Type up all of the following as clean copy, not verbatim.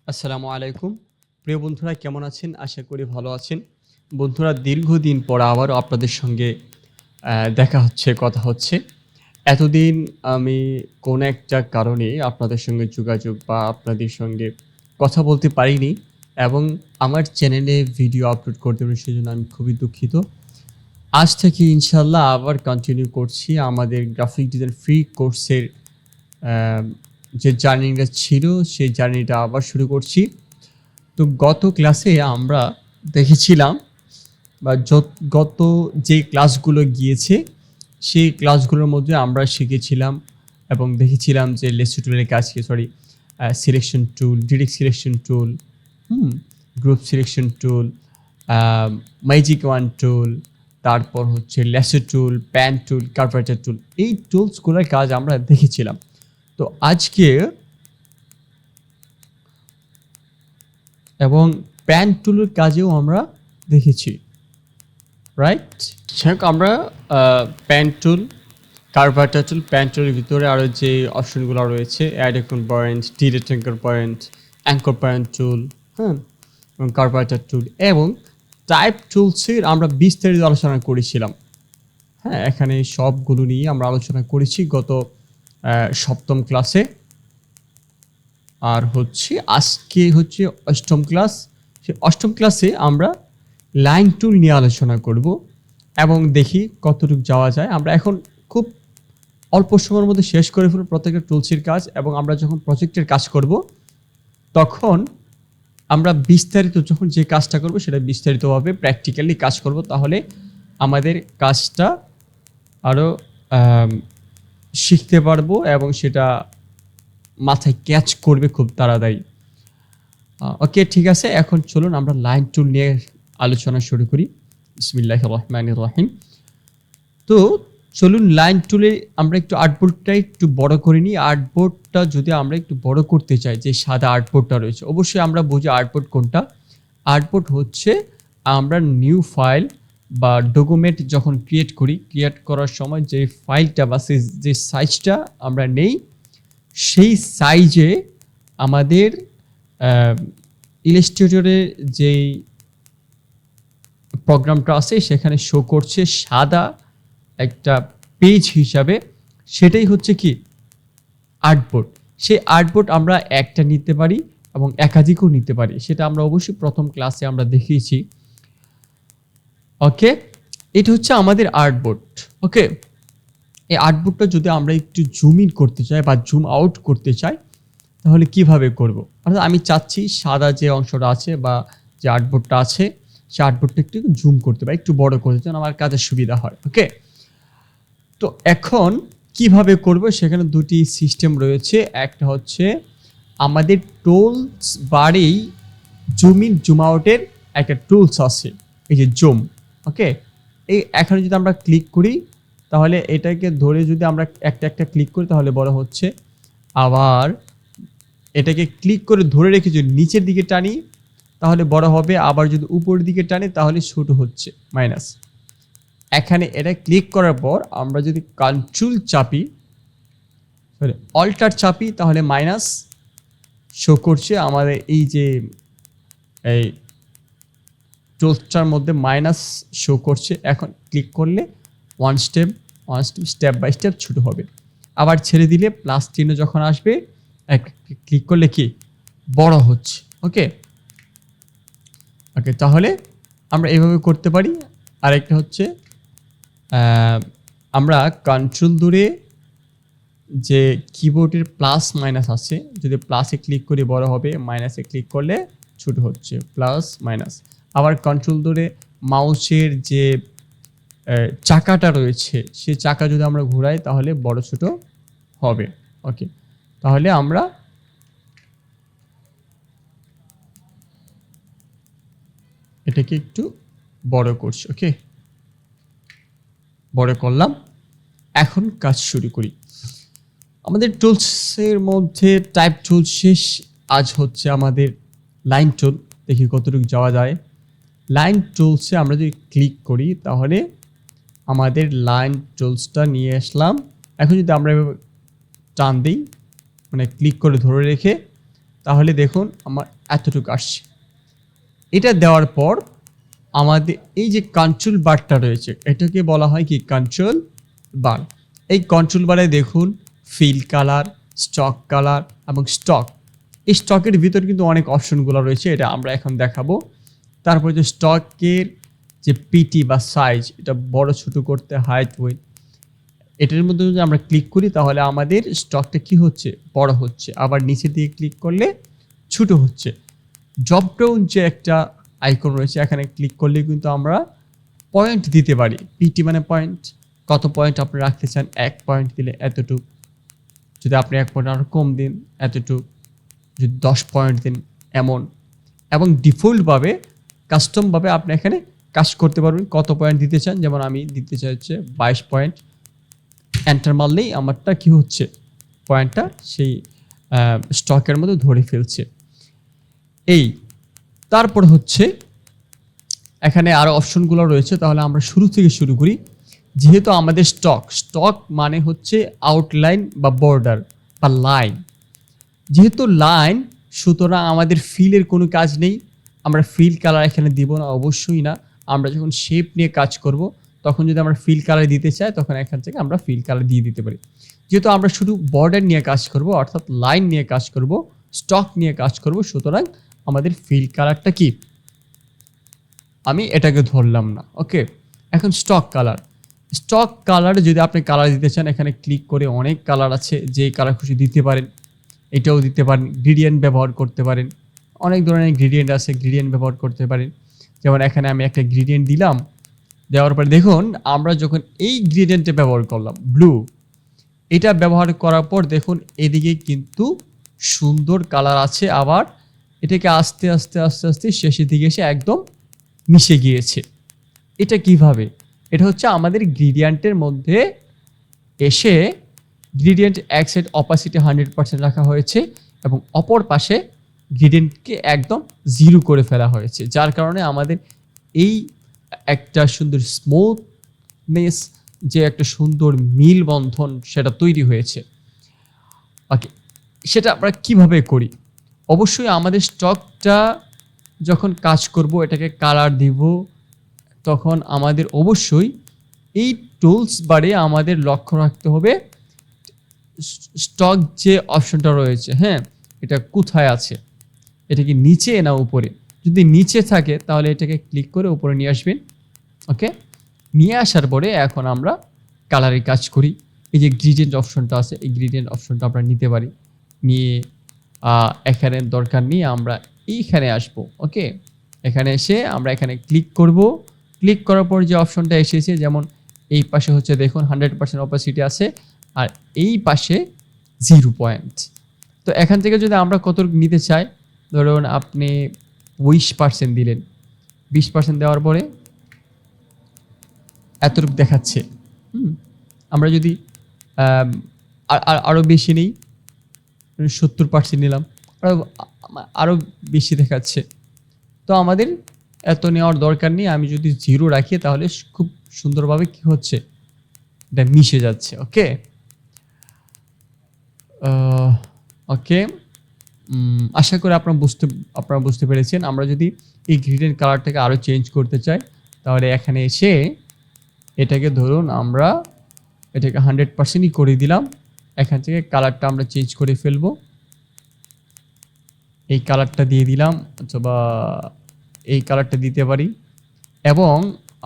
আসসালামু আলাইকুম। প্রিয় বন্ধুরা কেমন আছেন? আশা করি ভালো আছেন। বন্ধুরা দীর্ঘদিন পর আবারও আপনাদের সঙ্গে দেখা হচ্ছে, কথা হচ্ছে। এতদিন আমি কোনো একটা কারণে আপনাদের সঙ্গে যোগাযোগ বা আপনাদের সঙ্গে কথা বলতে পারিনি এবং আমার চ্যানেলে ভিডিও আপলোড করতে পারিনি, সেজন্য আমি খুবই দুঃখিত। আজ থেকে ইনশাআল্লাহ আবার কন্টিনিউ করছি আমাদের গ্রাফিক ডিজাইন ফ্রি কোর্সের অ্যা যে জার্নিটা ছিল, সেই জার্নিটা আবার শুরু করছি। তো গত ক্লাসে আমরা দেখেছিলাম বা গত যে ক্লাসগুলো গিয়েছে সেই ক্লাসগুলোর মধ্যে আমরা শিখেছিলাম এবং দেখেছিলাম যে লেসো টুলের কাজ কি, sorry, selection tool, direct selection tool, group selection tool, magic wand tool, তারপর হচ্ছে লেসো টুল, প্যান টুল, কার্পেটার টুল, এই টুলসগুলোর কাজ আমরা দেখেছিলাম। তো আজকে এবং প্যান টুলের কাজেও আমরা দেখেছি, রাইট? যাই হোক, আমরা প্যান টুল, কার্ভাটার টুল, প্যান টুলের ভিতরে আরও যে অপশনগুলো রয়েছে, add anchor point, delete anchor point, anchor point tool, হ্যাঁ, এবং কার্ভাটার টুল এবং টাইপ টুলসের আমরা বিস্তারিত আলোচনা করেছিলাম। হ্যাঁ, এখানে সবগুলো নিয়ে আমরা আলোচনা করেছি গত সপ্তম ক্লাসে। আর হচ্ছে আজকে হচ্ছে অষ্টম ক্লাস। সেই অষ্টম ক্লাসে আমরা লাইন টুল নিয়ে আলোচনা করব এবং দেখি কতটুকু যাওয়া যায়। আমরা এখন খুব অল্প সময়ের মধ্যে শেষ করে ফেলব প্রত্যেকটা টুলসের কাজ, এবং আমরা যখন প্রজেক্টের কাজ করব তখন আমরা বিস্তারিত, যখন যে কাজটা করব সেটা বিস্তারিতভাবে প্র্যাকটিক্যালি কাজ করব, তাহলে আমাদের কাজটা আরও শিখতে পারবো এবং সেটা মাথায় ক্যাচ করবে খুব তাড়াতাড়ি। ওকে, ঠিক আছে, এখন চলুন আমরা লাইন টুল নিয়ে আলোচনা শুরু করি। বিসমিল্লাহির রহমানির রহিম। তো চলুন লাইন টুলে আমরা একটু আর্টবোর্ডটা একটু বড় করে নিই। আর্টবোর্ডটা যদি আমরা একটু বড় করতে চাই, যে সাদা আর্টবোর্ডটা রয়েছে, অবশ্যই আমরা বুঝি আর্টবোর্ড কোনটা। আর্টবোর্ড হচ্ছে আমরা নিউ ফাইল বা ডকুমেন্ট যখন ক্রিয়েট করার সময় যে ফাইলটা বা যে সাইজটা আমরা নেই, সেই সাইজে আমাদের ইলাস্ট্রেটরের যেই প্রোগ্রামটা আছে সেখানে শো করছে সাদা একটা পেজ হিসাবে, সেটাই হচ্ছে কি আর্টবোর্ড। সেই আর্টবোর্ড আমরা একটা নিতে পারি এবং একাধিকও নিতে পারি, সেটা আমরা অবশ্যই প্রথম ক্লাসে আমরা দেখিয়েছি। ওকে, এটা হচ্ছে আমাদের আর্টবোর্ড। ওকে, এই আর্টবোর্ডটা যদি আমরা একটু জুম ইন করতে চাই বা জুম আউট করতে চাই, তাহলে কিভাবে করব? অর্থাৎ আমি চাচ্ছি সাদা যে অংশটা আছে বা যে আর্টবোর্ডটা আছে, সেই আর্টবোর্ডটা একটু জুম করতে বা একটু বড় করতে, যেন আমার কাজের সুবিধা হয়। ওকে, তো এখন কিভাবে করব? সেখানে দুটি সিস্টেম রয়েছে। একটা হচ্ছে আমাদের টুলস বারেই জুম ইন জুম আউটের একটা টুলস আছে, এই যে জুম। ওকে, এই এখানে যদি আমরা ক্লিক করি, তাহলে এটাকে ধরে যদি আমরা একটা একটা ক্লিক করি তাহলে বড় হচ্ছে। আবার এটাকে ক্লিক করে ধরে রেখে যদি নিচের দিকে টানি তাহলে বড় হবে, আবার যদি উপরের দিকে টানি তাহলে ছোট হচ্ছে, মাইনাস। এখানে এটা ক্লিক করার পর আমরা যদি কন্ট্রোল চাপি, সরি অল্টার চাপি, তাহলে মাইনাস শো করছে আমাদের এই যে এই টুলসটার মধ্যে মাইনাস শো করছে। এখন ক্লিক করলে ওয়ান স্টেপ বাই স্টেপ ছোট হবে। আবার ছেড়ে দিলে প্লাস চিহ্ন যখন আসবে, ক্লিক করলে কি বড় হচ্ছে। ওকে ওকে, তাহলে আমরা এভাবে করতে পারি। আরেকটা হচ্ছে আমরা কন্ট্রোল ধরে যে কিবোর্ডের প্লাস মাইনাস আছে, যদি প্লাসে ক্লিক করে বড় হবে, মাইনাসে ক্লিক করলে ছোট হচ্ছে, প্লাস মাইনাস। আবার কন্ট্রোল ধরে মাউসের যে চাকাটা রয়েছে, সেই চাকা যদি আমরা ঘোরাই তাহলে বড় ছোট হবে। ওকে, তাহলে আমরা এটাকে একটু বড় করছি। ওকে, বড় করলাম। এখন কাজ শুরু করি। আমাদের টুলসের মধ্যে টাইপ টুল শেষ, আজ হচ্ছে আমাদের লাইন টুল। দেখি কতটুকু যাওয়া যায়। লাইন টুলসে আমরা যদি ক্লিক করি তাহলে আমাদের লাইন টুলসটা নিয়ে আসলাম। এখন যদি আমরা টান দিই, মানে ক্লিক করে ধরে রেখে তাহলে দেখুন আমার এতটুকু আসছে। এটা দেওয়ার পর আমাদের এই যে কন্ট্রোল বারটা রয়েছে এটাকে বলা হয় কি কন্ট্রোল বার। এই কন্ট্রোল বারে দেখুন ফিল কালার, স্টক কালার এবং স্টক। এই স্টকের ভিতর কিন্তু অনেক অপশনগুলো রয়েছে, এটা আমরা এখন দেখাবো। তারপরে যে স্টকের যে পিটি বা সাইজ, এটা বড় ছোট করতে হাইট ওয়েট, এটার মধ্যে যদি আমরা ক্লিক করি তাহলে আমাদের স্টকটা কি হচ্ছে, বড় হচ্ছে। আবার নিচের দিকে ক্লিক করলে ছোট হচ্ছে। ড্রপ ডাউন যে একটা আইকন রয়েছে এখানে ক্লিক করলে কিন্তু আমরা পয়েন্ট দিতে পারি। পিটি মানে পয়েন্ট, কত পয়েন্ট আপনি রাখতে চান। 1 পয়েন্ট দিলে এতটুক, যদি আপনি 1 পয়েন্ট আরও কম দিন এতটুক, যদি 10 পয়েন্ট দিন এমন। এবং ডিফল্টভাবে কাস্টমভাবে আপনি এখানে কাজ করতে পারবেন কত পয়েন্ট দিতে চান। যেমন আমি দিতে চাইছি 22 পয়েন্ট, এন্টার মারলেই আমারটা কি হচ্ছে, পয়েন্টটা সেই স্টকের মধ্যে ধরে ফেলছে। এই তারপর হচ্ছে এখানে আরও অপশনগুলো রয়েছে, তাহলে আমরা শুরু থেকে শুরু করি। যেহেতু আমাদের স্টক মানে হচ্ছে আউটলাইন বা বর্ডার বা লাইন। যেহেতু লাইন, সুতরাং আমাদের ফিলের কোনো কাজ নেই। আমরা ফিল কালার এখানে দিব না, অবশ্যই না। আমরা যখন শেপ নিয়ে কাজ করব তখন যদি আমরা ফিল কালার দিতে চাই তখন এখান থেকে আমরা ফিল কালার দিয়ে দিতে পারি। যেহেতু আমরা শুধু বর্ডার নিয়ে কাজ করব, অর্থাৎ লাইন নিয়ে কাজ করব, স্টক নিয়ে কাজ করব, সুতরাং আমাদের ফিল কালারটা কি, আমি এটাকে ধরলাম না। ওকে, এখন স্টক কালার যদি আপনি কালার দিতে চান এখানে ক্লিক করে অনেক কালার আছে, যে কালার খুশি দিতে পারেন। এটাও দিতে পারেন, গ্রেডিয়েন্ট ব্যবহার করতে পারেন, অনেক ধরনের গ্রেডিয়েন্ট আছে, গ্রেডিয়েন্ট ব্যবহার করতে পারেন। যেমন এখানে আমি একটা গ্রেডিয়েন্ট দিলাম, দেওয়ার পরে দেখুন আমরা যখন এই গ্রেডিয়েন্টটা ব্যবহার করলাম ব্লু, এটা ব্যবহার করার পর দেখুন এদিকে কিন্তু সুন্দর কালার আছে। আবার এটাকে আস্তে আস্তে আস্তে আস্তে শেষের দিকে এসে একদম মিশে গিয়েছে। এটা কিভাবে? এটা হচ্ছে আমাদের গ্রেডিয়েন্টের মধ্যে এসে গ্রেডিয়েন্ট এক সাইড অপাসিটি 100% রাখা হয়েছে এবং অপর পাশে গ্রেডিয়েন্টকে একদম 0 করে ফেলা হয়েছে, যার কারণে আমাদের এই একটা সুন্দর স্মুথনেস, যে একটা সুন্দর মিল বন্ধন সেটা তৈরি হয়েছে। ওকে, সেটা আমরা কিভাবে করি? অবশ্যই আমাদের স্টকটা যখন কাজ করব, এটাকে কালার দিব, তখন আমাদের অবশ্যই এই টুলস বারে আমাদের লক্ষ্য রাখতে হবে স্টক যে অপশনটা রয়েছে, হ্যাঁ, এটা কোথায় আছে, এটা কি নিচে না উপরে। যদি নিচে থাকে তাহলে এটাকে ক্লিক করে উপরে নিয়ে আসবেন। ওকে, নিয়ে আসার পরে এখন আমরা কালারের কাজ করি। এই যে গ্রেডিয়েন্ট অপশনটা আছে, এই গ্রেডিয়েন্ট অপশনটা আমরা নিতে পারি। নিয়ে এখানে দরকার নিয়ে আমরা এইখানে আসব। ওকে, এখানে এসে আমরা এখানে ক্লিক করব। ক্লিক করার পর যে অপশনটা এসেছে, যেমন এই পাশে হচ্ছে দেখুন 100% অপাসিটি আছে আর এই পাশে 0 পয়েন্ট। তো এখান থেকে যদি আমরা কত নিতে চাই, ধরুন আপনি 20% দিলেন, 20% দেওয়ার পরে এতটুকু দেখাচ্ছে। আমরা যদি আরও বেশি নেই, 70% নিলাম, আরও বেশি দেখাচ্ছে। তো আমাদের এত নেওয়ার দরকার নেই। আমি যদি 0 রাখি তাহলে খুব সুন্দরভাবে কি হচ্ছে, এটা মিশে যাচ্ছে। ওকে ওকে, আশা করি আপনারা বুঝতে পেরেছেন। আমরা যদি এই গ্রেডিয়েন্ট কালারটাকে আরও চেঞ্জ করতে চাই তাহলে এখানে এসে এটাকে ধরুন আমরা এটাকে 100%ই করে দিলাম। এখান থেকে কালারটা আমরা চেঞ্জ করে ফেলবো, এই কালারটা দিয়ে দিলাম অথবা এই কালারটা দিতে পারি। এবং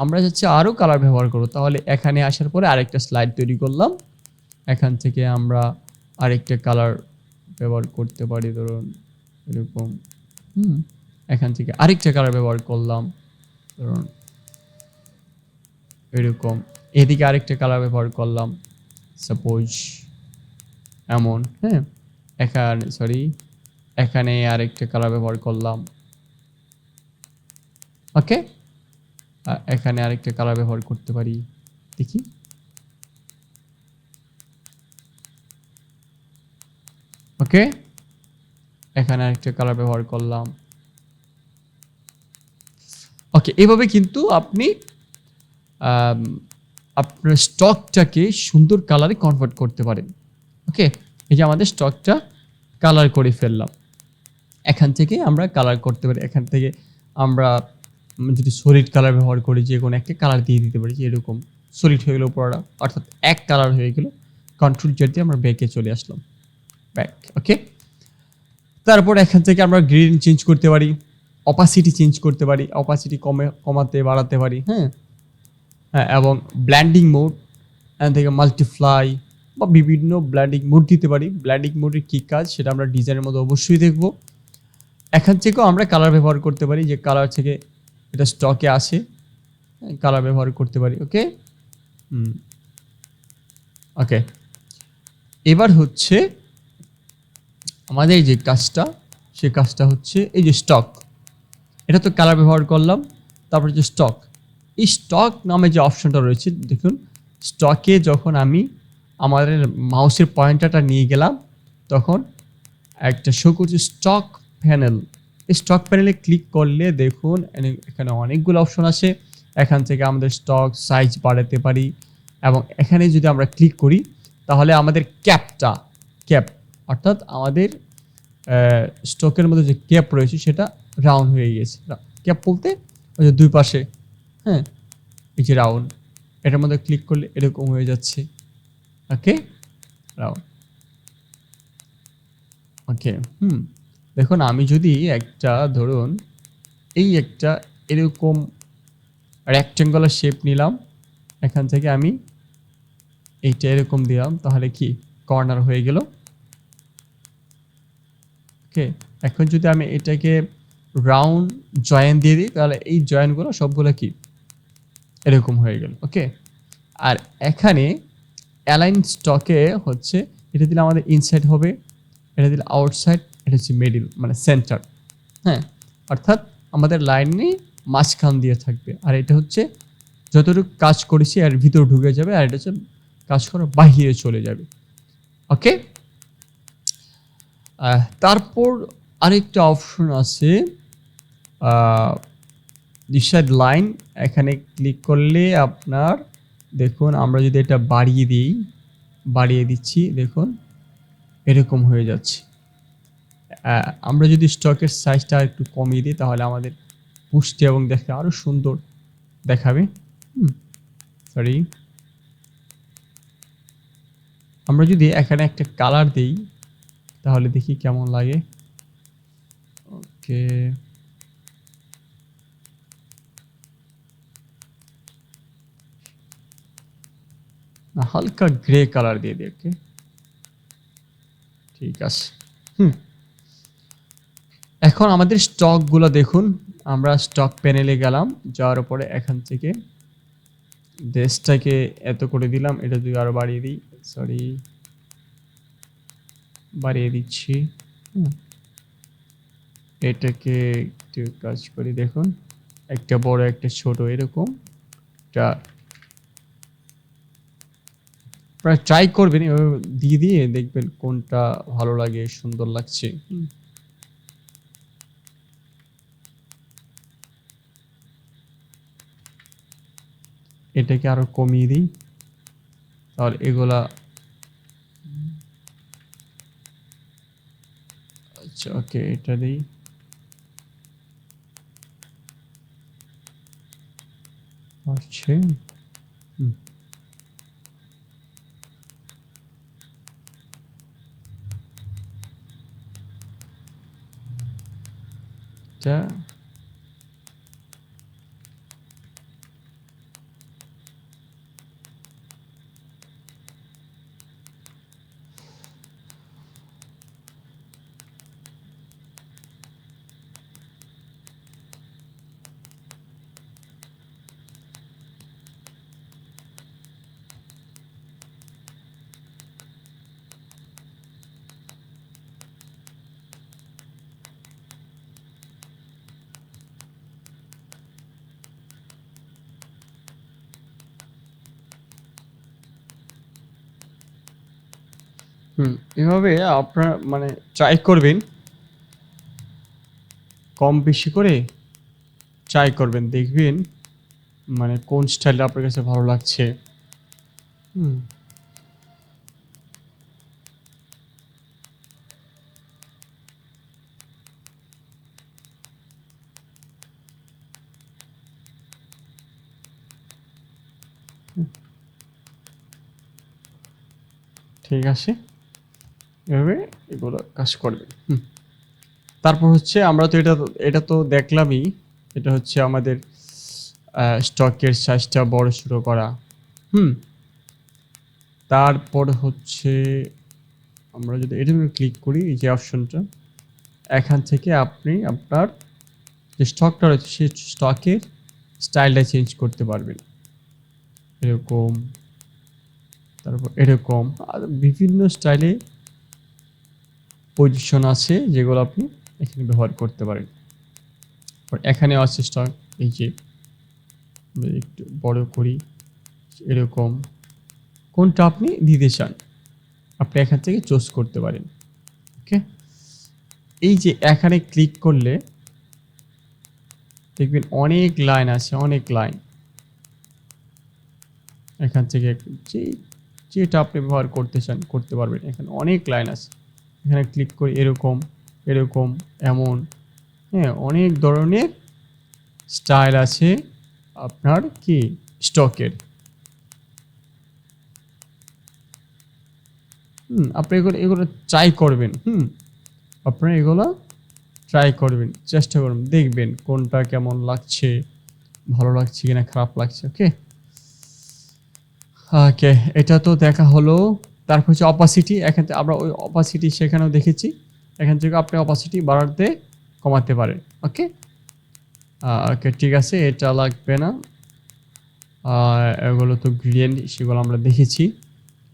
আমরা যাচ্ছে আরও কালার ব্যবহার করব, তাহলে এখানে আসার পরে আরেকটা স্লাইড তৈরি করলাম। এখান থেকে আমরা আরেকটা কালার ব্যবহার করতে পারি, ধরুন এরকম। এখান থেকে আরেকটা কালার ব্যবহার করলাম, ধরুন এরকম। এদিকে আরেকটা কালার ব্যবহার করলাম, সাপোজ এমন। হ্যাঁ, এখানে আরেকটা কালার ব্যবহার করলাম। ওকে, এখানে আরেকটা কালার ব্যবহার করতে পারি, দেখি। ওকে, এখানে আরেকটা কালার ব্যবহার করলাম। ওকে, এভাবে কিন্তু আপনি আপনার স্টকটাকে সুন্দর কালারে কনভার্ট করতে পারেন। ওকে, এই যে আমাদের স্টকটা কালার করে ফেললাম। এখান থেকে আমরা কালার করতে পারি। এখান থেকে আমরা যদি সলিড কালার ব্যবহার করি, যে কোনো একটা কালার দিয়ে দিতে পারি, যে এরকম সলিড হয়ে গেল পুরোটা, অর্থাৎ এক কালার হয়ে গেল। কন্ট্রোল জেড দিয়ে আমরা ব্যাকে চলে আসলাম, ব্যাক। ওকে, তারপর এখান থেকে আমরা গ্রিন চেঞ্জ করতে পারি, অপাসিটি চেঞ্জ করতে পারি, অপাসিটি কমাতে বাড়াতে পারি। হ্যাঁ, এবং ব্ল্যান্ডিং মোড, এখান থেকে মাল্টিপ্লাই বা বিভিন্ন ব্ল্যান্ডিং মোড দিতে পারি। ব্ল্যান্ডিং মোডের কী কাজ সেটা আমরা ডিজাইনের মধ্যে অবশ্যই দেখব। এখান থেকেও আমরা কালার ব্যবহার করতে পারি, যে কালার থেকে এটা স্টকে আসে, কালার ব্যবহার করতে পারি। ওকে, ওকে, এবার হচ্ছে আমাদের যে কাজটা, সে কাজটা হচ্ছে এই যে স্টক, এটা তো কালার ব্যবহার করলাম। তারপরে যে স্টক, এই স্টক নামে যে অপশনটা রয়েছে দেখুন, স্টকে যখন আমি আমাদের মাউসের পয়েন্টারটা নিয়ে গেলাম, তখন একটা শো করছে স্টক প্যানেল। এই স্টক প্যানেলে ক্লিক করলে দেখুন এখানে অনেকগুলো অপশন আছে। এখান থেকে আমাদের স্টক সাইজ বাড়াতে পারি, এবং এখানে যদি আমরা ক্লিক করি তাহলে আমাদের ক্যাপ অর্থাৎ আমাদের স্টকের মধ্যে যে ক্যাপ রয়েছে সেটা রাউন্ড হয়ে গেছে। ক্যাপ বলতে ওই যে দুই পাশে, হ্যাঁ, এই যে রাউন্ড, এটার মধ্যে ক্লিক করলে এরকম হয়ে যাচ্ছে। ওকে, রাউন্ড। ওকে, দেখুন আমি যদি একটা ধরুন এই একটা এরকম রেক্টেঙ্গুলার শেপ নিলাম, এখান থেকে আমি এইটা এরকম দিলাম, তাহলে কি কর্নার হয়ে গেল। ওকে, এখন যদি আমি এটাকে রাউন্ড জয়েন দিয়ে দিই, তাহলে এই জয়েনগুলো সবগুলো কি এরকম হয়ে গেল। ওকে, আর এখানে অ্যালাইন স্টকে হচ্ছে এটা দিলে আমাদের ইনসাইড হবে, এটা দিলে আউটসাইড, এটা হচ্ছে মিডিল মানে সেন্টার। হ্যাঁ, অর্থাৎ আমাদের লাইনে মাঝখান দিয়ে থাকবে, আর এটা হচ্ছে যতটুকু কাজ করেছি আর ভিতর ঢুকে যাবে, আর এটা হচ্ছে কাজ করার বাহিরে চলে যাবে। ওকে, তারপর আরেকটা অপশন আছে ডিসাইড লাইন। এখানে ক্লিক করলে আপনার দেখুন আমরা যদি এটা বাড়িয়ে দিচ্ছি, দেখুন এরকম হয়ে যাচ্ছে। আমরা যদি স্টকের সাইজটা একটু কমিয়ে দিই তাহলে আমাদের পুষ্টি এবং দেখতে আরও সুন্দর দেখাবে। সরি, আমরা যদি এখানে একটা কালার দিই তাহলে দেখি কেমন লাগে। ওকে, হালকা গ্রে কালার দিয়ে দিই। ওকে, ঠিক আছে। এখন আমাদের স্টকগুলো দেখুন, আমরা স্টক প্যানেলে গেলাম, যাওয়ার পরে এখান থেকে দেশটাকে এত করে দিলাম, এটা যদি আরো বাড়িয়ে দিই, সরি বাড়িয়ে দিচ্ছি। এটাকে একটু কাজ করি, দেখুন একটা বড় একটা ছোট এরকম। এটা আপনারা ট্রাই করবেন, এভাবে দিয়ে দেখবেন কোনটা ভালো লাগে, সুন্দর লাগছে। এটাকে আরো কমিয়ে দিই, তাহলে এগুলা, আচ্ছা ওকে এটা দিই, আচ্ছা এটা এভাবে আপনারা মানে ট্রাই করবেন, কম বেশি করে ট্রাই করবেন, দেখবেন মানে কোন স্টাইলটা আপনার কাছে ভালো লাগছে। ঠিক আছে, এভাবে এগুলো কাজ করবে। তারপর হচ্ছে আমরা তো এটা তো দেখলামই, এটা হচ্ছে আমাদের স্টকের সাইজটা বড় ছোট করা। হুম তারপর হচ্ছে আমরা যদি এটা ক্লিক করি, এই যে অপশনটা, এখান থেকে আপনি আপনার যে স্টকটা রয়েছে সেই স্টকের স্টাইলটা চেঞ্জ করতে পারবেন, এরকম, তারপর এরকম, আর বিভিন্ন স্টাইলে পজিশন আছে যেগুলো আপনি এখানে ব্যবহার করতে পারেন। এখানেও আছে স্টক, এই যে একটু বড় করি, এরকম কোনটা আপনি দিতে চান আপনি এখান থেকে চুজ করতে পারেন। ওকে, এই যে এখানে ক্লিক করলে দেখবেন অনেক লাইন আছে, অনেক লাইন। এখান থেকে যে যেটা আপনি ব্যবহার করতে চান করতে পারবেন, এখানে অনেক লাইন আছে। এখানে ক্লিক করে এরকম, এরকম, এমন, হ্যাঁ, অনেক ধরনের স্টাইল আছে আপনার কি স্টকের। আপনি এগুলো ট্রাই করবেন। আপনারা এগুলো ট্রাই করবেন, চেষ্টা করবেন, দেখবেন কোনটা কেমন লাগছে, ভালো লাগছে কিনা, খারাপ লাগছে। ওকে ওকে, এটা তো দেখা হলো। তারপর হচ্ছে অপাসিটি, এখান থেকে আমরা ওই অপাসিটি সেখানেও দেখেছি, এখান থেকে আপনি অপাসিটি বাড়াতে কমাতে পারেন। ওকে ওকে, ঠিক আছে, এটা লাগবে না। এগুলো তো গ্রেডিয়েন্ট, সেগুলো আমরা দেখেছি।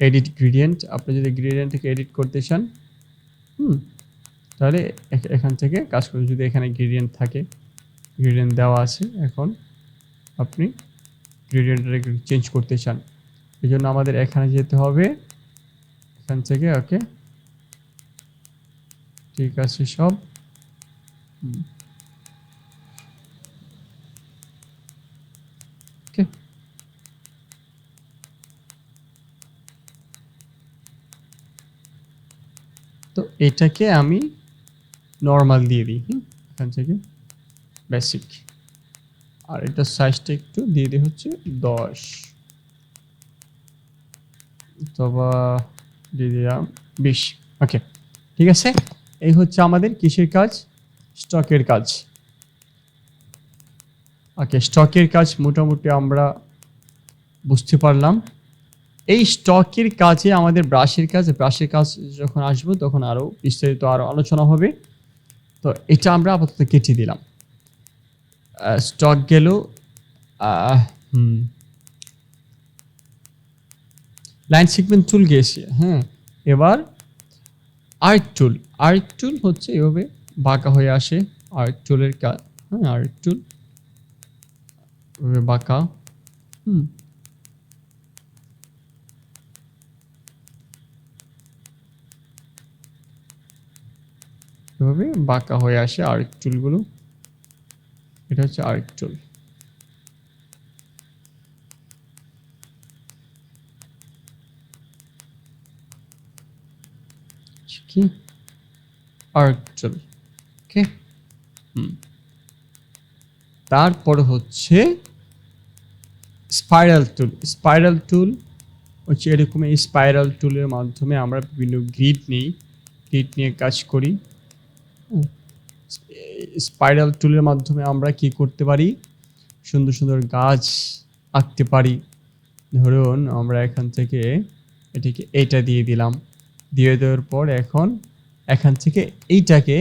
এডিট গ্রেডিয়েন্ট, আপনি যদি গ্রেডিয়েন্টকে এডিট করতে চান তাহলে এখান থেকে কাজ করুন। যদি এখানে গ্রেডিয়েন্ট থাকে, গ্রেডিয়েন্ট দেওয়া আছে, এখন আপনি গ্রেডিয়েন্টটাকে চেঞ্জ করতে চান, এই জন্য আমাদের এখানে যেতে হবে, এখান থেকে। ওকে ঠিক আছে সব। ওকে, তো এটাকে আমি নর্মাল দিয়ে দিই। এখান থেকে বেসিক, আর এটা সাইজটা একটু দিয়ে দিই হচ্ছে 10, অথবা দিয়ে দিলাম 20। ওকে ঠিক আছে, এই হচ্ছে আমাদের কিসের কাজ, স্টকের কাজ। ওকে, স্টকের কাজ মোটামুটি আমরা বুঝতে পারলাম। এই স্টকের কাজে আমাদের ব্রাশের কাজ যখন আসবো তখন আরও বিস্তারিত আরও আলোচনা হবে। তো এটা আমরা আপাতত কেটে দিলাম। স্টক গেল। লাইন সেগমেন্ট টুল গেছে। হ্যাঁ, এবার আর্ক টুল হচ্ছে এভাবে বাঁকা হয়ে আসে। আর্ক টুলের কাজ, হ্যাঁ, আর্ক টুল বাঁকা, এভাবে বাঁকা হয়ে আসে আর্ক টুলগুলো। এটা হচ্ছে আর্ক টুল। কি আর্ক টুল। ওকে, তারপর হচ্ছে স্পাইরাল টুল হচ্ছে এরকম। এই স্পাইরাল টুলের মাধ্যমে আমরা বিভিন্ন গ্রিড নিয়ে কাজ করি। স্পাইরাল টুলের মাধ্যমে আমরা কি করতে পারি, সুন্দর সুন্দর গাছ আঁকতে পারি। ধরুন আমরা এখান থেকে এটাকে এইটা দিয়ে দিলাম, দিয়ে দেওয়ার পর এখন এখান থেকে এইটাকে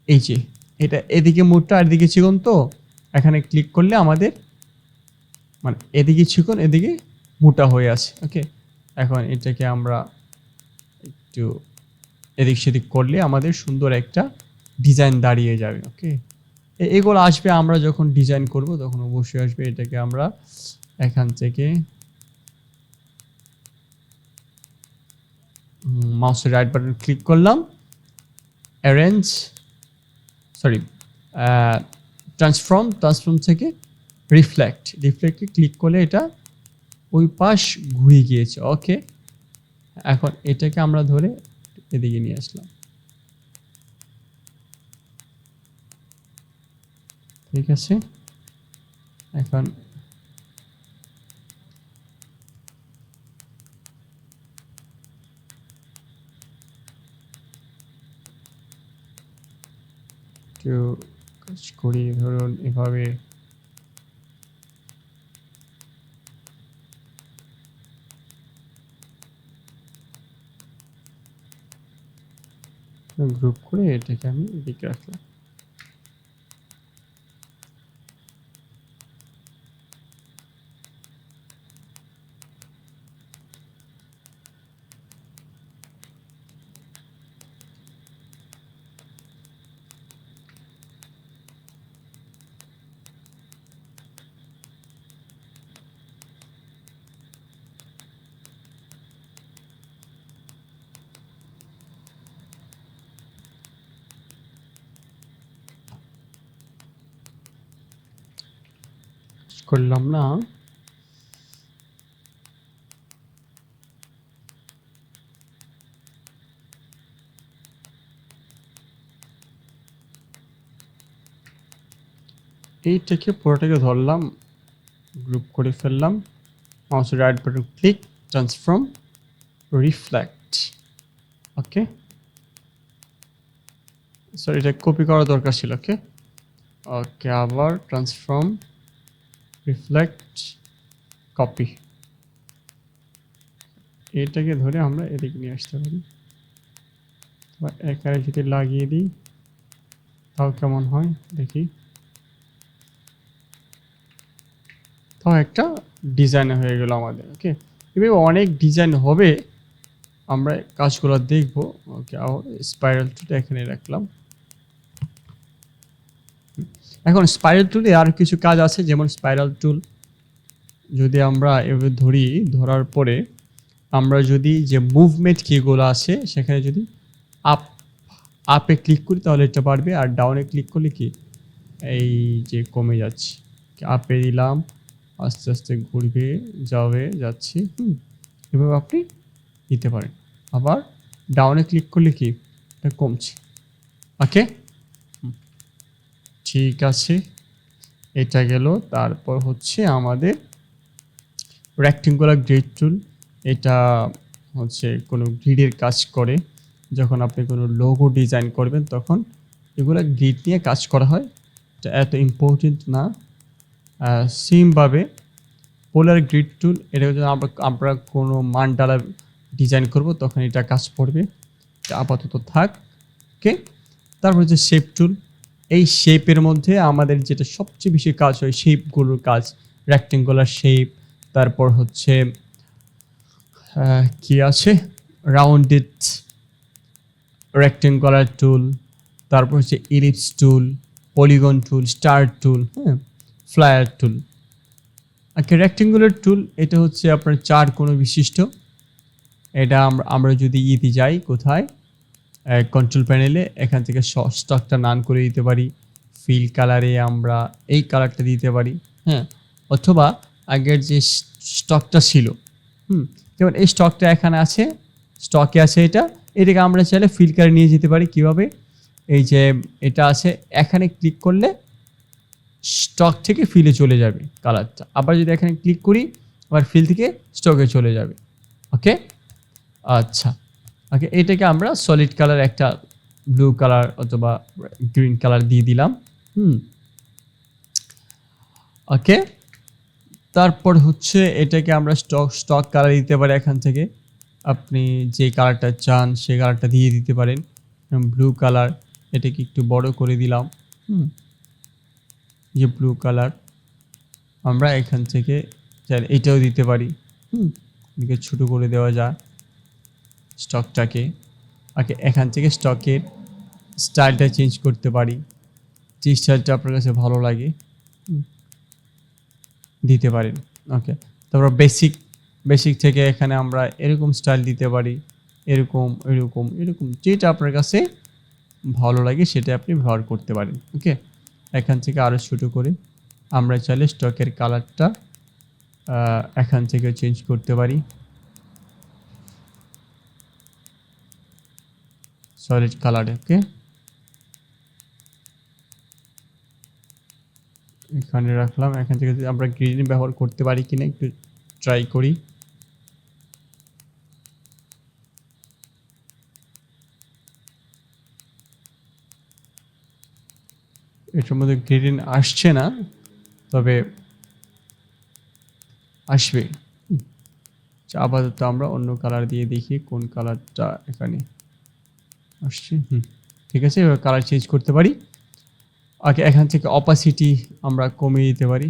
এই যে এটা এদিকে মোটা আর এদিকে চিকন, তো এখানে ক্লিক করলে আমাদের মানে এদিকে চিকন এদিকে মোটা হয়ে আছে। ওকে, এখন এটাকে আমরা একটু এদিক সেদিক করলে আমাদের সুন্দর একটা ডিজাইন দাঁড়িয়ে যাবে। ওকে, এগুলো আসবে আমরা যখন ডিজাইন করব তখন অবশ্যই আসবে। এটাকে আমরা এখান থেকে মাউসের রাইট বাটন ক্লিক করলাম, অ্যারেঞ্জ, সরি, ট্রান্সফর্ম থেকে রিফ্লেক্টে ক্লিক করলে এটা ওই পাশ ঘুরে গিয়েছে। ওকে, এখন এটাকে আমরা ধরে এদিকে নিয়ে আসলাম। ঠিক আছে, এখন একটু কাজ করি, ধরুন এভাবে গ্রুপ করে এটাকে আমি এদিকে রাখলাম। করলাম না, এইটাকে পুরোটাকে ধরলাম, গ্রুপ করে ফেললাম, মাউসের right button click, transform, reflect. Okay, sorry এটা কপি করা দরকার ছিল। ওকে ওকে, আবার ট্রান্সফর্ম, রিফ্লেক্ট, কপি। এটাকে ধরে আমরা এদিকে নিয়ে আসতে পারি, বা একারে যদি লাগিয়ে দিই তাও কেমন হয় দেখি। তাও একটা ডিজাইন হয়ে গেল আমাদের। ওকে, এভাবে অনেক ডিজাইন হবে, আমরা কাজগুলো দেখব। ওকে, আবার স্পাইরাল টুলটা এখানে রাখলাম। এখন স্পাইরাল টুলে আর কিছু কাজ আছে, যেমন স্পাইরাল টুল যদি আমরা এভাবে ধরি, ধরার পরে আমরা যদি যে মুভমেন্ট কিগুলো আছে সেখানে যদি আপ আপে ক্লিক করি তাহলে এটা বাড়বে, আর ডাউনে ক্লিক করলে কি এই যে কমে যাচ্ছে। আপে দিলাম, আস্তে আস্তে ঘুরবে, যাচ্ছি। এভাবে আপনি দিতে পারেন। আবার ডাউনে ক্লিক করলে কি এটা কমছে। ওকে, ঠিক আছে, এটা গেল। তারপর হচ্ছে আমাদের রেক্টেঙ্গুলার গ্রিড টুল। এটা হচ্ছে কোনো গ্রিডের কাজ করে। যখন আপনি কোনো লোগো ডিজাইন করবেন তখন এগুলো গ্রিড নিয়ে কাজ করা হয়। এটা এত ইম্পর্টেন্ট না। সেমভাবে পোলার গ্রিড টুল, এটা যদি আমরা কোনো মানডালা ডিজাইন করব তখন এটা কাজ পড়বে। আপাতত থাক। ওকে, তারপর হচ্ছে শেপ টুল। এই শেপের মধ্যে আমাদের যেটা সবচেয়ে বেশি কাজ হয় শেপগুলোর কাজ, রেক্টেঙ্গুলার শেপ, তারপর হচ্ছে কি আছে রাউন্ডেড রেক্টেঙ্গুলার টুল, তারপর হচ্ছে ellipse tool, polygon tool, star tool, হ্যাঁ, ফ্লায়ার টুল। ওকে, রেক্টেঙ্গুলার টুল এটা হচ্ছে আপনার চার কোনো বিশিষ্ট। এটা আমরা যদি ইতে যাই কোথায়, কন্ট্রোল প্যানেলে, এখান থেকে স্টকটা নান করে দিতে পারি। ফিল কালারে আমরা এই কালারটা দিতে পারি, হ্যাঁ, অথবা আগের যে স্টকটা ছিল, যেমন এই স্টকটা এখানে আছে, স্টকে আছে এটাকে আমরা চাইলে ফিল কালার নিয়ে যেতে পারি। কিভাবে, এই যে এটা আছে, এখানে ক্লিক করলে স্টক থেকে ফিলে চলে যাবে কালারটা। আবার যদি এখানে ক্লিক করি আবার ফিল থেকে স্টকে চলে যাবে। ওকে, আচ্ছা। ওকে, এটাকে আমরা সলিড কালার একটা ব্লু কালার অথবা গ্রিন কালার দিয়ে দিলাম। ওকে, তারপর হচ্ছে এটাকে আমরা স্টক কালার দিতে পারি। এখান থেকে আপনি যে কালারটা চান সেই কালারটা দিয়ে দিতে পারেন। ব্লু কালার, এটাকে একটু বড় করে দিলাম। যে ব্লু কালার আমরা এখান থেকে এটাও দিতে পারি। এদিকে ছোটো করে দেওয়া যায় স্টকটাকে। ওকে, এখান থেকে স্টকের স্টাইলটা চেঞ্জ করতে পারি, যে স্টাইলটা আপনার কাছে ভালো লাগে দিতে পারেন। ওকে, তারপর বেসিক থেকে এখানে আমরা এরকম স্টাইল দিতে পারি, এরকম এরকম এরকম, যেটা আপনার কাছে ভালো লাগে সেটা আপনি ব্যবহার করতে পারেন। ওকে, এখান থেকে আরও ছোটো করে আমরা চাইলে স্টকের কালারটা এখান থেকে চেঞ্জ করতে পারি, সলিড কালারে। ওকে, এখানে রাখলাম। এখান থেকে আমরা গ্রিন ব্যবহার করতে পারি কিনা একটু ট্রাই করি। এটার মধ্যে গ্রেডিয়েন্ট আসছে না, তবে আসবে। আপাতত আমরা অন্য কালার দিয়ে দেখি কোন কালারটা এখানে আসছে। ঠিক আছে, এবার কালার চেঞ্জ করতে পারি। ওকে, এখান থেকে অপাসিটি আমরা কমিয়ে দিতে পারি।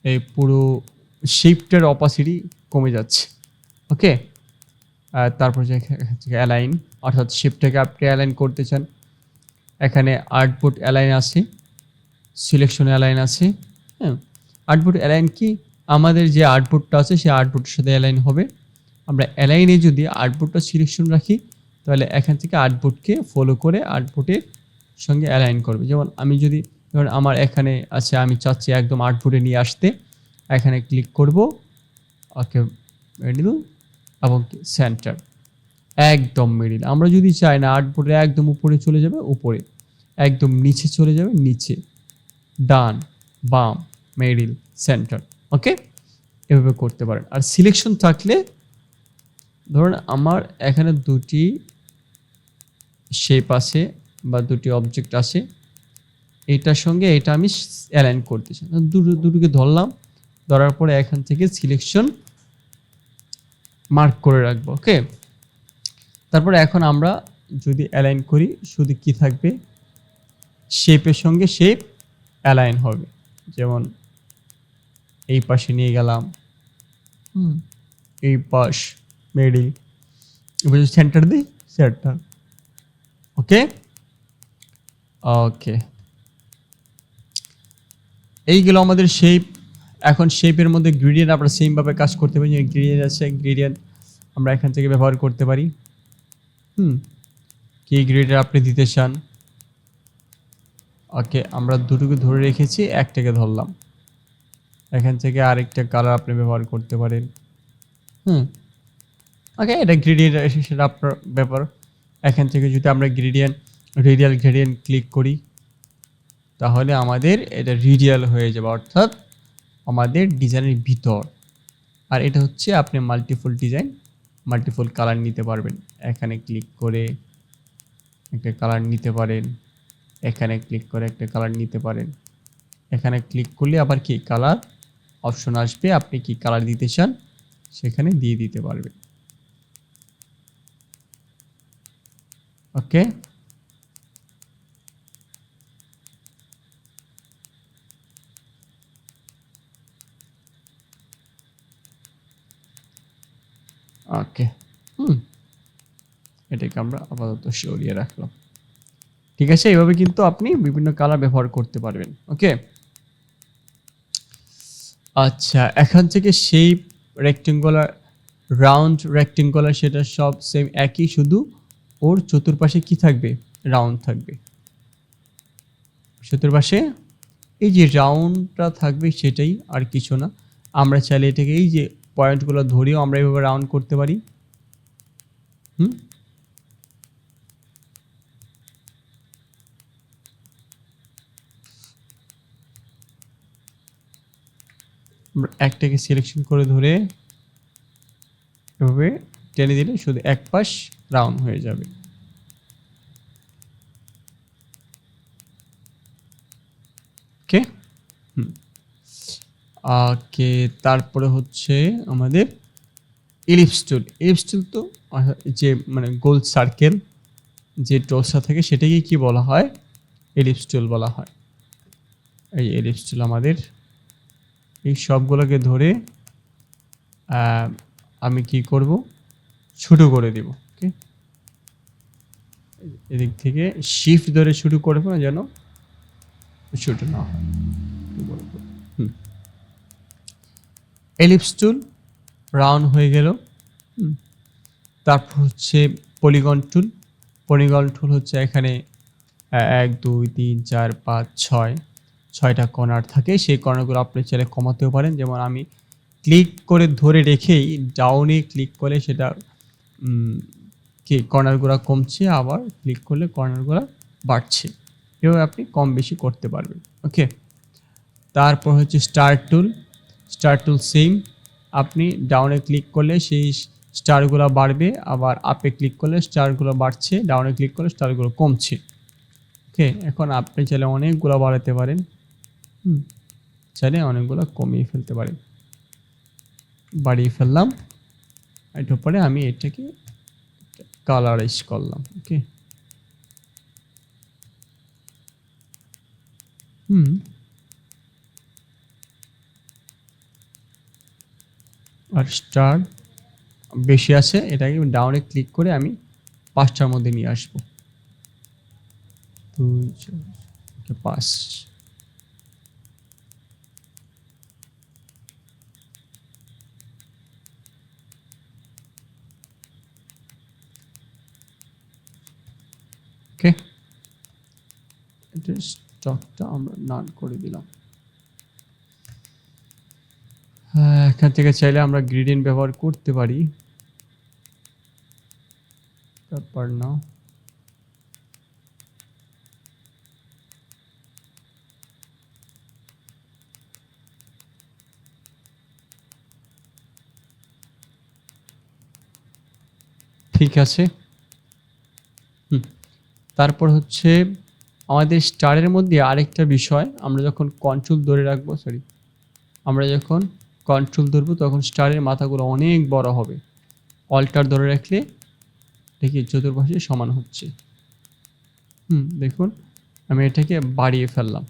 এই পুরো শেপটার অপাসিটি কমে যাচ্ছে। ওকে, তারপর যে এখান থেকে অ্যালাইন, অর্থাৎ শেপটাকে আপনি অ্যালাইন করতে চান, এখানে আর্টবোর্ড অ্যালাইন আছে, সিলেকশন অ্যালাইন আছে। হ্যাঁ, আর্টবোর্ড অ্যালাইন কি, আমাদের যে আর্টবোর্ডটা আছে সেই আর্টবোর্ডের সাথে অ্যালাইন হবে। আমরা অ্যালাইনে যদি আর্টবোর্ডটা সিলেকশন রাখি, তাহলে এখান থেকে আর্টবোর্ডকে ফলো করে আর্টবোর্ডের সঙ্গে অ্যালাইন করবে। যেমন আমি যদি, ধরুন আমার এখানে আছে, আমি চাচ্ছি একদম আর্টবোর্ডে নিয়ে আসতে, এখানে ক্লিক করব, ওকে মিডিল এবং সেন্টার, একদম মিডিল। আমরা যদি চাই না আর্টবোর্ডে একদম উপরে চলে যাবে উপরে, একদম নিচে চলে যাবে নিচে, ডান বাম মিডিল সেন্টার। ওকে, এভাবে করতে পারেন। আর সিলেকশন থাকলে, ধরুন আমার এখানে দুটি শেপ আছে বা দুটি অবজেক্ট আছে, এটার সঙ্গে এটা আমি অ্যালাইন করতে চাই, দুটোকে ধরলাম, ধরার পরে এখান থেকে সিলেকশন মার্ক করে রাখবো। ওকে, তারপরে এখন আমরা যদি অ্যালাইন করি, শুধু কি থাকবে, শেপের সঙ্গে শেপ অ্যালাইন হবে। যেমন এই পাশে নিয়ে গেলাম, এই পাশ মিডিল, এবার সেন্টার দিই, সেন্টার। ওকে ওকে, এইগুলো আমাদের শেপ। এখন শেপের মধ্যে গ্রেডিয়েন্ট আমরা সেমভাবে কাজ করতে পারি। গ্রেডিয়েন্ট আছে, গ্রেডিয়েন্ট আমরা এখান থেকে ব্যবহার করতে পারি। কি গ্রেডিয়েন্ট আপনি দিতে চান। ওকে, আমরা দুটোকে ধরে রেখেছি, একটাকে ধরলাম, এখান থেকে আরেকটা কালার আপনি ব্যবহার করতে পারেন। ওকে, এটা গ্রেডিয়েন্ট, সেটা আপনার ব্যাপার। এখান থেকে যদি আমরা গ্রেডিয়েন্ট, রেডিয়াল গ্রেডিয়েন্ট ক্লিক করি, তাহলে আমাদের এটা রেডিয়াল হয়ে যাবে, অর্থাৎ আমাদের ডিজাইনের ভিতর। আর এটা হচ্ছে আপনি মাল্টিপল ডিজাইন, মাল্টিপল কালার নিতে পারবেন। এখানে ক্লিক করে একটা কালার নিতে পারেন, এখানে ক্লিক করে একটা কালার নিতে পারেন। এখানে ক্লিক করলে আবার কি কালার অপশন আসবে, আপনি কি কালার দিতে চান সেখানে দিয়ে দিতে পারবেন। ওকে, ওকে, এটাকে আমরা আপাতত সরিয়ে রাখলাম। ঠিক আছে, এইভাবে কিন্তু আপনি বিভিন্ন কালার ব্যবহার করতে পারবেন। ওকে, আচ্ছা, এখান থেকে শেপ রেক্টেঙ্গুলার, রাউন্ড রেক্টেঙ্গুলার, সেটা সব সেম একই, শুধু ওর চতুর্পাশে কি থাকবে, রাউন্ড থাকবে। চতুর্পাশে এই যে রাউন্ডটা থাকবে সেটাই, আর কিছু না। আমরা চাইলে এটাকে এই যে পয়েন্টগুলো ধরেও আমরা এইভাবে রাউন্ড করতে পারি। একটাকে সিলেকশন করে ধরে এভাবে টেনে দিলে শুধু এক পাশ রাউন্ড হয়ে যাবে। ওকে, ওকে, তারপরে হচ্ছে আমাদের ইলিপস টুল। ইলিপস টুল তো যে মানে গোল সার্কেল যে টুলসটা থাকে সেটাকে কি বলা হয়, ইলিপস টুল বলা হয়। এই ইলিপস টুল আমাদের এই সবগুলোকে ধরে আমি কি করব, ছোট করে দেব। ওকে, এদিক থেকে শিফট ধরে শুরু করবো না, যেন ছোট না হয়। এলিপস টুল রাউন্ড হয়ে গেল। তারপর হচ্ছে পলিগন টুল। পলিগন টুল হচ্ছে এখানে 1 2 3 4 5 6 6টা কর্নার থাকে। সেই কর্নারগুলো আপনি চাইলে কমাতেও পারেন। যেমন আমি ক্লিক করে ধরে রেখেই ডাউনে ক্লিক করলে সেটা কি কর্নারগুলো কমছে, আবার ক্লিক করলে কর্নারগুলো বাড়ছে। এভাবে আপনি কম বেশি করতে পারবেন। ওকে, তারপর হচ্ছে স্টার টুল। স্টার টুল সেম, আপনি ডাউনে ক্লিক করলে সেই স্টারগুলো বাড়বে, আবার আপে ক্লিক করলে স্টারগুলো বাড়ছে, ডাউনে ক্লিক করলে স্টারগুলো কমছে। ওকে, এখন আপনি চাইলে অনেকগুলো বাড়াতে পারেন, চাইলে অনেকগুলো কমিয়ে ফেলতে পারেন। বাড়িয়ে ফেললাম, এটার পরে আমি এটাকে কালারাইজ করলাম। ওকে, আর স্টার বেশি আছে, এটাকে ডাউনে ক্লিক করে আমি 5টার মধ্যে নিয়ে আসবো। 2 4 5। ওকে, এটা স্টকটা আমরা নান করে দিলাম। এখান থেকে চাইলে আমরা গ্রেডিয়েন্ট ব্যবহার করতে পারি, ব্যাপার না। ঠিক আছে। তারপর হচ্ছে আমাদের স্টারের মধ্যে আরেকটা বিষয়, আমরা যখন কন্ট্রোল ধরে রাখবো, আমরা যখন কন্ট্রোল ধরবো তখন স্টারের মাথাগুলো অনেক বড় হবে। অল্টার ধরে রাখলে দেখি চতুর্পাশে সমান হচ্ছে। দেখুন আমি এটাকে বাড়িয়ে ফেললাম,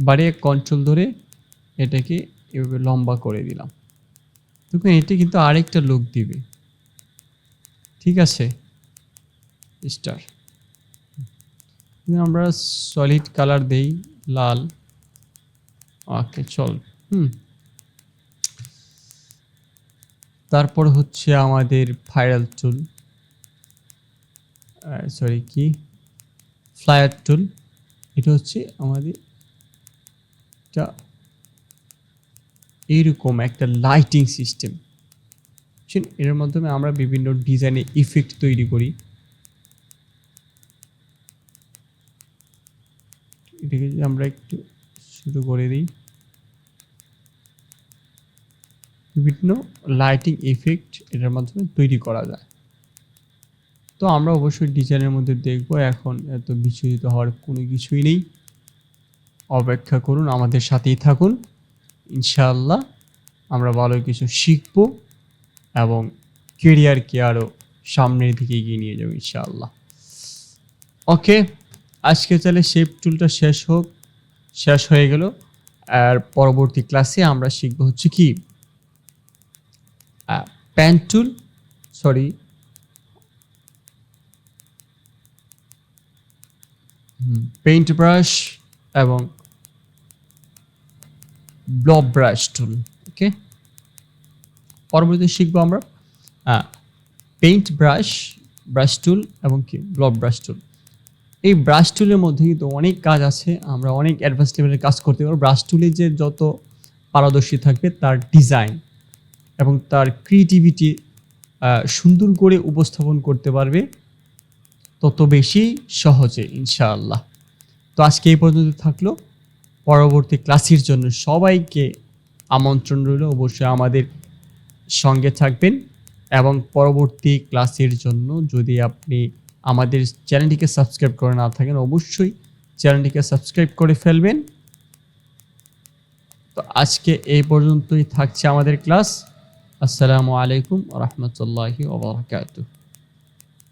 বাড়িয়ে কন্ট্রোল ধরে এটাকে এভাবে লম্বা করে দিলাম। দেখুন এটি কিন্তু আরেকটা লুক দিবে। ঠিক আছে, স্টার আমরা সলিড কালার দেই, লাল। ওকে চল। তারপর হচ্ছে আমাদের ভাইরাল টুল, কি ফ্লায়ার টুল। এটা হচ্ছে আমাদের এইরকম একটা লাইটিং সিস্টেম, এর মাধ্যমে আমরা বিভিন্ন ডিজাইনে ইফেক্ট তৈরি করি। এটাকে আমরা একটু শুরু করে দিই, বিভিন্ন লাইটিং ইফেক্ট এটার মাধ্যমে তৈরি করা যায়। তো আমরা অবশ্যই ডিজাইনের মধ্যে দেখব, এখন এত বিচলিত হওয়ার কোনো কিছুই নেই। অপেক্ষা করুন, আমাদের সাথেই থাকুন, ইনশাআল্লাহ আমরা ভালো কিছু শিখব এবং কেরিয়ারকে আরও সামনের দিকে এগিয়ে নিয়ে যাব ইনশাআল্লাহ। ওকে, আজকে তাহলে শেপ টুলটা শেষ হয়ে গেল। আর পরবর্তী ক্লাসে আমরা শিখব হচ্ছে কি পেন টুল, পেইন্ট ব্রাশ এবং ব্লব ব্রাশ টুল। ওকে, পরবর্তীতে শিখবো আমরা পেইন্ট ব্রাশ টুল এবং কি ব্লব ব্রাশ টুল। এই ব্রাশ টুলের মধ্যে কিন্তু অনেক কাজ আছে, আমরা অনেক অ্যাডভান্স লেভেলের কাজ করতে পারবো। ব্রাশ টুলে যে যত পারদর্শী থাকবে, তার ডিজাইন এবং তার ক্রিয়েটিভিটি সুন্দর করে উপস্থাপন করতে পারবে তত বেশি সহজে ইনশাআল্লাহ। তো আজকে এই পর্যন্ত থাকলো, পরবর্তী ক্লাসের জন্য সবাইকে আমন্ত্রণ রইল, অবশ্যই আমাদের সঙ্গে থাকবেন। এবং পরবর্তী ক্লাসের জন্য যদি আপনি আমাদের চ্যানেলটিকে সাবস্ক্রাইব করে না থাকেন, অবশ্যই চ্যানেলটিকে সাবস্ক্রাইব করে ফেলবেন। তো আজকে এই পর্যন্তই থাকছে আমাদের ক্লাস। আসসালামু আলাইকুম ওয়া রাহমাতুল্লাহি ওয়া বারাকাতুহু।